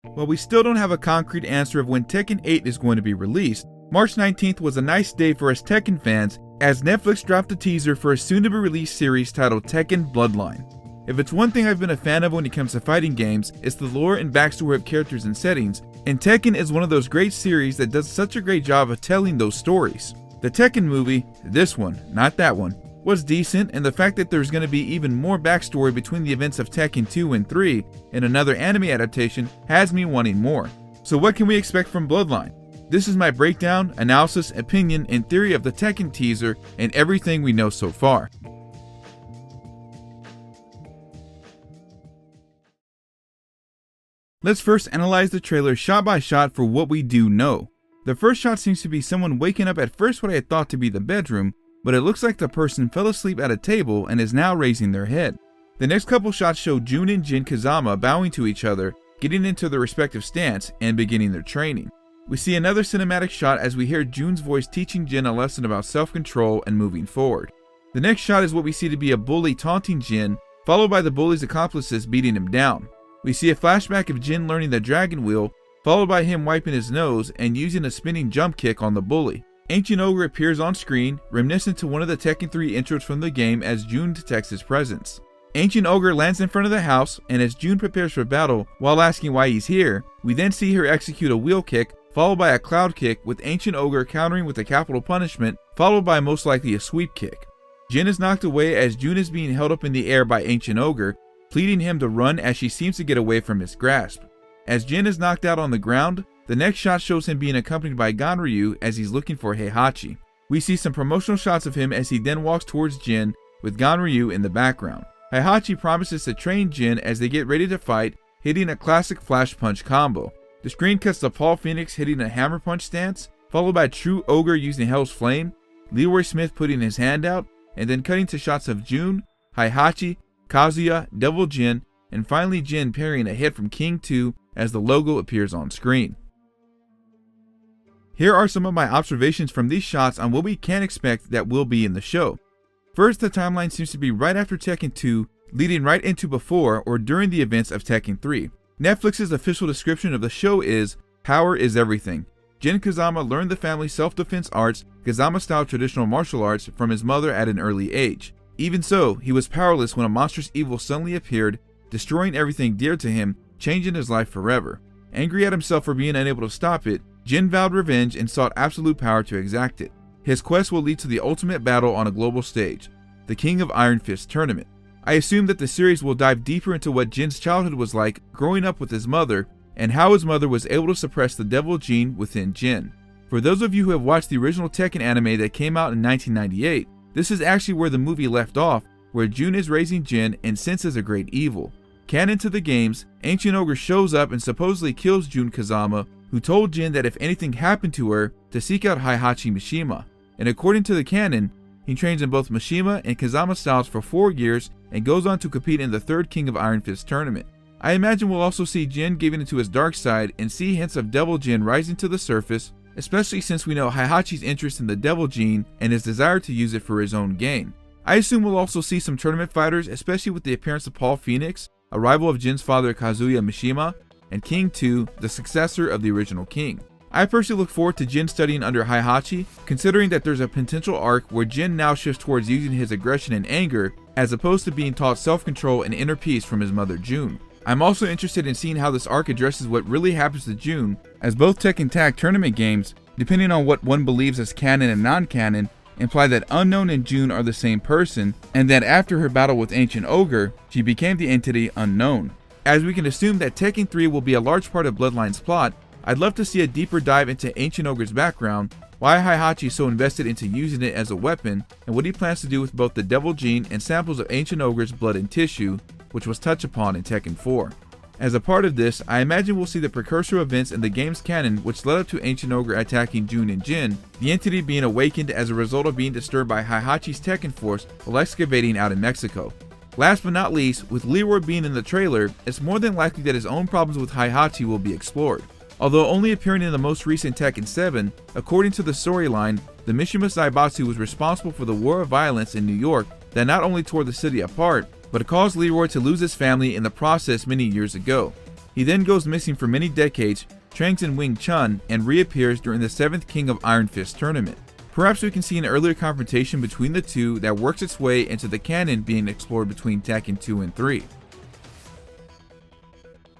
While we still don't have a concrete answer of when Tekken 8 is going to be released, March 19th was a nice day for us Tekken fans as Netflix dropped a teaser for a soon-to-be-released series titled Tekken Bloodline. If it's one thing I've been a fan of when it comes to fighting games, it's the lore and backstory of characters and settings, and Tekken is one of those great series that does such a great job of telling those stories. The Tekken movie, this one, not that one, was decent, and the fact that there's going to be even more backstory between the events of Tekken 2 and 3 in another anime adaptation has me wanting more. So what can we expect from Bloodline? This is my breakdown, analysis, opinion, and theory of the Tekken teaser and everything we know so far. Let's first analyze the trailer shot by shot for what we do know. The first shot seems to be someone waking up at first what I had thought to be the bedroom, but it looks like the person fell asleep at a table and is now raising their head. The next couple shots show Jun and Jin Kazama bowing to each other, getting into their respective stance, and beginning their training. We see another cinematic shot as we hear Jun's voice teaching Jin a lesson about self-control and moving forward. The next shot is what we see to be a bully taunting Jin, followed by the bully's accomplices beating him down. We see a flashback of Jin learning the dragon wheel, followed by him wiping his nose and using a spinning jump kick on the bully. Ancient Ogre appears on screen, reminiscent to one of the Tekken 3 intros from the game as Jun detects his presence. Ancient Ogre lands in front of the house, and as Jun prepares for battle while asking why he's here, we then see her execute a wheel kick, followed by a cloud kick with Ancient Ogre countering with a capital punishment, followed by most likely a sweep kick. Jin is knocked away as Jun is being held up in the air by Ancient Ogre, pleading him to run as she seems to get away from his grasp. As Jin is knocked out on the ground, the next shot shows him being accompanied by Ganryu as he's looking for Heihachi. We see some promotional shots of him as he then walks towards Jin with Ganryu in the background. Heihachi promises to train Jin as they get ready to fight, hitting a classic flash punch combo. The screen cuts to Paul Phoenix hitting a hammer punch stance, followed by True Ogre using Hell's Flame, Leroy Smith putting his hand out, and then cutting to shots of Jun, Heihachi, Kazuya, Devil Jin, and finally Jin parrying a hit from King 2 as the logo appears on screen. Here are some of my observations from these shots on what we can expect that will be in the show. First, the timeline seems to be right after Tekken 2, leading right into before or during the events of Tekken 3. Netflix's official description of the show is, "Power is everything." Jin Kazama learned the family's self-defense arts, Kazama-style traditional martial arts, from his mother at an early age. Even so, he was powerless when a monstrous evil suddenly appeared, destroying everything dear to him, changing his life forever. Angry at himself for being unable to stop it, Jin vowed revenge and sought absolute power to exact it. His quest will lead to the ultimate battle on a global stage, the King of Iron Fist tournament. I assume that the series will dive deeper into what Jin's childhood was like growing up with his mother, and how his mother was able to suppress the devil gene within Jin. For those of you who have watched the original Tekken anime that came out in 1998, this is actually where the movie left off, where Jun is raising Jin and senses a great evil. Canon to the games, Ancient Ogre shows up and supposedly kills Jun Kazama, who told Jin that if anything happened to her, to seek out Heihachi Mishima. And according to the canon, he trains in both Mishima and Kazama styles for 4 years and goes on to compete in the third King of Iron Fist tournament. I imagine we'll also see Jin giving into his dark side and see hints of Devil Jin rising to the surface, especially since we know Heihachi's interest in the Devil Gene and his desire to use it for his own gain. I assume we'll also see some tournament fighters, especially with the appearance of Paul Phoenix, a rival of Jin's father Kazuya Mishima, and King 2, the successor of the original King. I personally look forward to Jin studying under Heihachi, considering that there's a potential arc where Jin now shifts towards using his aggression and anger, as opposed to being taught self-control and inner peace from his mother Jun. I'm also interested in seeing how this arc addresses what really happens to Jun, as both Tekken Tag tournament games, depending on what one believes as canon and non-canon, imply that Unknown and Jun are the same person, and that after her battle with Ancient Ogre, she became the entity Unknown. As we can assume that Tekken 3 will be a large part of Bloodline's plot, I'd love to see a deeper dive into Ancient Ogre's background, why Heihachi is so invested into using it as a weapon, and what he plans to do with both the Devil Gene and samples of Ancient Ogre's blood and tissue, which was touched upon in Tekken 4. As a part of this, I imagine we'll see the precursor events in the game's canon which led up to Ancient Ogre attacking Jun and Jin, the entity being awakened as a result of being disturbed by Heihachi's Tekken force while excavating out in Mexico. Last but not least, with Leroy being in the trailer, it's more than likely that his own problems with Heihachi will be explored. Although only appearing in the most recent Tekken 7, according to the storyline, the Mishima Zaibatsu was responsible for the war of violence in New York that not only tore the city apart, but caused Leroy to lose his family in the process many years ago. He then goes missing for many decades, trains in Wing Chun, and reappears during the 7th King of Iron Fist tournament. Perhaps we can see an earlier confrontation between the two that works its way into the canon being explored between Tekken 2 and 3.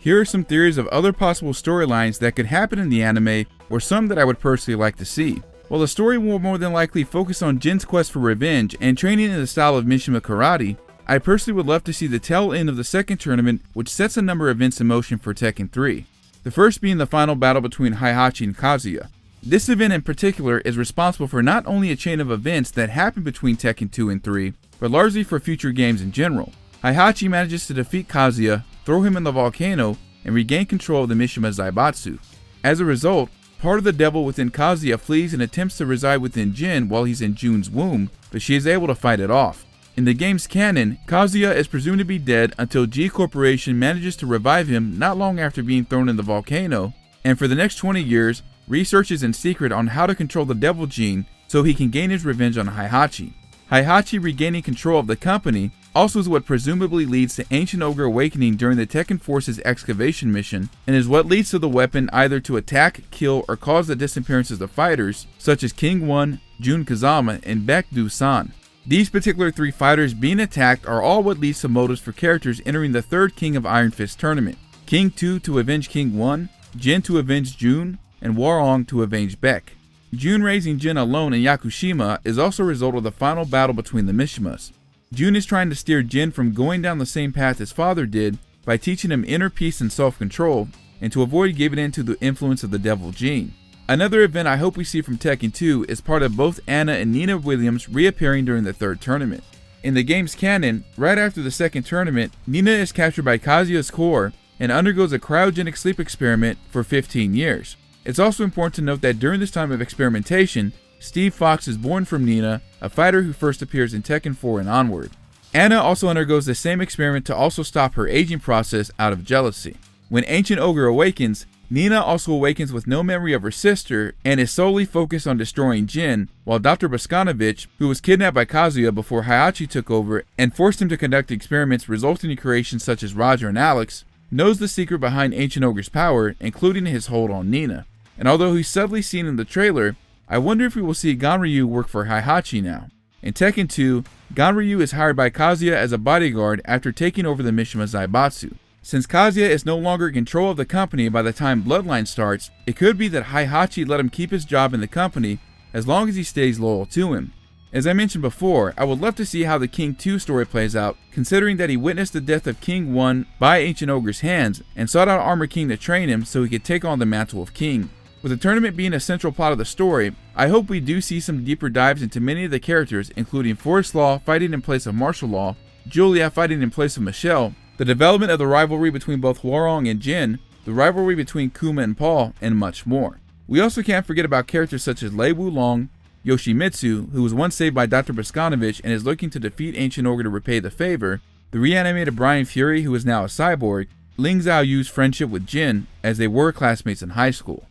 Here are some theories of other possible storylines that could happen in the anime, or some that I would personally like to see. While the story will more than likely focus on Jin's quest for revenge and training in the style of Mishima Karate, I personally would love to see the tail end of the second tournament, which sets a number of events in motion for Tekken 3. The first being the final battle between Heihachi and Kazuya. This event in particular is responsible for not only a chain of events that happen between Tekken 2 and 3, but largely for future games in general. Heihachi manages to defeat Kazuya, throw him in the volcano, and regain control of the Mishima Zaibatsu. As a result, part of the devil within Kazuya flees and attempts to reside within Jin while he's in Jun's womb, but she is able to fight it off. In the game's canon, Kazuya is presumed to be dead until G Corporation manages to revive him not long after being thrown in the volcano, and for the next 20 years, researches in secret on how to control the devil gene so he can gain his revenge on Heihachi. Heihachi regaining control of the company also is what presumably leads to Ancient Ogre awakening during the Tekken Force's excavation mission, and is what leads to the weapon either to attack, kill, or cause the disappearances of fighters, such as King 1, Jun Kazama, and Baekdu-san. These particular 3 fighters being attacked are all what leads to motives for characters entering the 3rd King of Iron Fist tournament. King 2 to avenge King 1, Jin to avenge Jun, and Warong to avenge Beck. Jun raising Jin alone in Yakushima is also a result of the final battle between the Mishimas. Jun is trying to steer Jin from going down the same path his father did by teaching him inner peace and self-control, and to avoid giving in to the influence of the devil gene. Another event I hope we see from Tekken 2 is part of both Anna and Nina Williams reappearing during the 3rd tournament. In the game's canon, right after the 2nd tournament, Nina is captured by Kazuya's core and undergoes a cryogenic sleep experiment for 15 years. It's also important to note that during this time of experimentation, Steve Fox is born from Nina, a fighter who first appears in Tekken 4 and onward. Anna also undergoes the same experiment to also stop her aging process out of jealousy. When Ancient Ogre awakens, Nina also awakens with no memory of her sister and is solely focused on destroying Jin, while Dr. Boskanovich, who was kidnapped by Kazuya before Heihachi took over and forced him to conduct experiments resulting in creations such as Roger and Alex, knows the secret behind Ancient Ogre's power, including his hold on Nina. And although he's subtly seen in the trailer, I wonder if we will see Ganryu work for Heihachi now. In Tekken 2, Ganryu is hired by Kazuya as a bodyguard after taking over the Mishima Zaibatsu. Since Kazuya is no longer in control of the company by the time Bloodline starts, it could be that Heihachi let him keep his job in the company as long as he stays loyal to him. As I mentioned before, I would love to see how the King 2 story plays out, considering that he witnessed the death of King 1 by Ancient Ogre's hands and sought out Armor King to train him so he could take on the mantle of King. With the tournament being a central plot of the story, I hope we do see some deeper dives into many of the characters, including Forest Law fighting in place of Martial Law, Julia fighting in place of Michelle, the development of the rivalry between both Warong and Jin, the rivalry between Kuma and Paul, and much more. We also can't forget about characters such as Lei Wulong, Yoshimitsu, who was once saved by Dr. Boskanovich and is looking to defeat Ancient Ogre to repay the favor, the reanimated Brian Fury, who is now a cyborg, Ling Xiaoyu's friendship with Jin, as they were classmates in high school.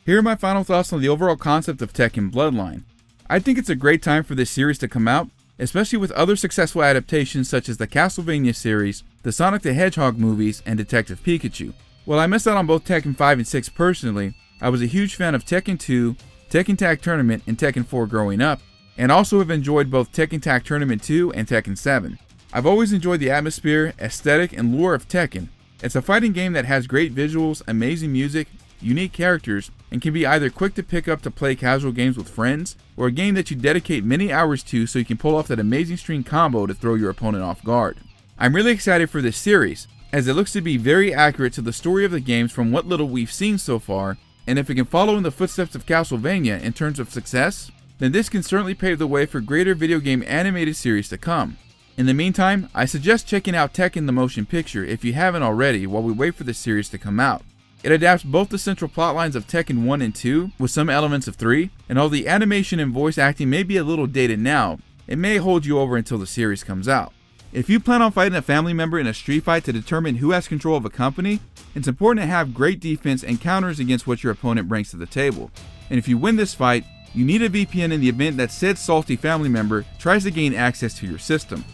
Here are my final thoughts on the overall concept of Tekken Bloodline. I think it's a great time for this series to come out, especially with other successful adaptations such as the Castlevania series, the Sonic the Hedgehog movies, and Detective Pikachu. While I missed out on both Tekken 5 and 6 personally, I was a huge fan of Tekken 2, Tekken Tag Tournament, and Tekken 4 growing up, and also have enjoyed both Tekken Tag Tournament 2 and Tekken 7. I've always enjoyed the atmosphere, aesthetic, and lore of Tekken. It's a fighting game that has great visuals, amazing music, unique characters, and can be either quick to pick up to play casual games with friends, or a game that you dedicate many hours to so you can pull off that amazing string combo to throw your opponent off guard. I'm really excited for this series, as it looks to be very accurate to the story of the games from what little we've seen so far, and if it can follow in the footsteps of Castlevania in terms of success, then this can certainly pave the way for greater video game animated series to come. In the meantime, I suggest checking out Tekken the Motion Picture if you haven't already while we wait for this series to come out. It adapts both the central plotlines of Tekken 1 and 2 with some elements of 3, and although the animation and voice acting may be a little dated now, it may hold you over until the series comes out. If you plan on fighting a family member in a street fight to determine who has control of a company, it's important to have great defense and counters against what your opponent brings to the table. And if you win this fight, you need a VPN in the event that said salty family member tries to gain access to your system.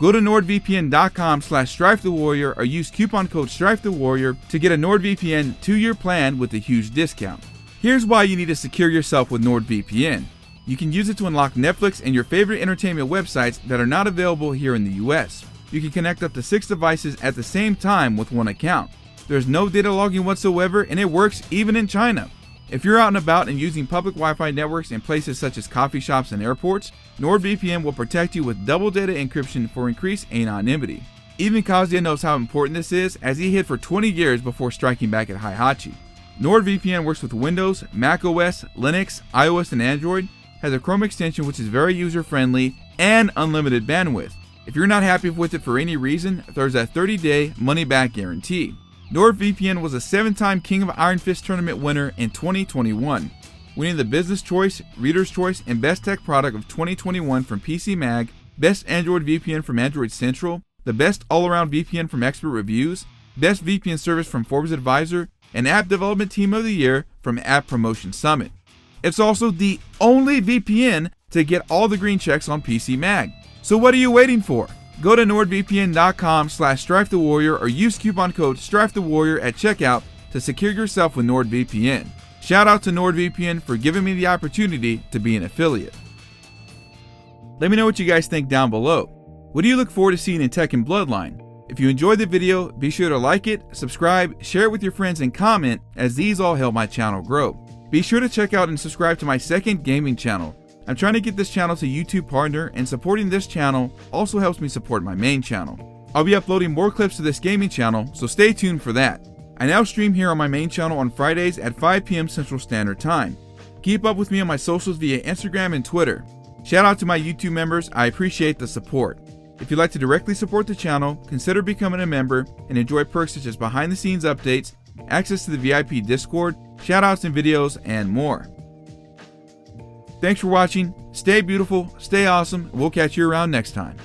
Go to nordvpn.com/strifethewarrior or use coupon code StrifeTheWarrior to get a NordVPN 2-year plan with a huge discount. Here's why you need to secure yourself with NordVPN. You can use it to unlock Netflix and your favorite entertainment websites that are not available here in the US. You can connect up to 6 devices at the same time with one account. There's no data logging whatsoever, and it works even in China. If you're out and about and using public Wi-Fi networks in places such as coffee shops and airports, NordVPN will protect you with double data encryption for increased anonymity. Even Kazuya knows how important this is, as he hid for 20 years before striking back at Heihachi. NordVPN works with Windows, Mac OS, Linux, iOS, and Android, has a Chrome extension which is very user-friendly, and unlimited bandwidth. If you're not happy with it for any reason, there's a 30-day money-back guarantee. NordVPN was a 7-time King of Iron Fist tournament winner in 2021, winning the Business Choice, Reader's Choice, and Best Tech Product of 2021 from PC Mag, Best Android VPN from Android Central, the Best All-Around VPN from Expert Reviews, Best VPN Service from Forbes Advisor, and App Development Team of the Year from App Promotion Summit. It's also the only VPN to get all the green checks on PC Mag. So what are you waiting for? Go to nordvpn.com/strifethewarrior or use coupon code StrifeTheWarrior at checkout to secure yourself with NordVPN. Shout out to NordVPN for giving me the opportunity to be an affiliate. Let me know what you guys think down below. What do you look forward to seeing in Tekken Bloodline? If you enjoyed the video, be sure to like it, subscribe, share it with your friends, and comment, as these all help my channel grow. Be sure to check out and subscribe to my second gaming channel. I'm trying to get this channel to YouTube partner, and supporting this channel also helps me support my main channel. I'll be uploading more clips to this gaming channel, so stay tuned for that. I now stream here on my main channel on Fridays at 5 p.m. Central Standard Time. Keep up with me on my socials via Instagram and Twitter. Shout out to my YouTube members, I appreciate the support. If you'd like to directly support the channel, consider becoming a member and enjoy perks such as behind the scenes updates, access to the VIP Discord, shoutouts and videos, and more. Thanks for watching, stay beautiful, stay awesome, and we'll catch you around next time.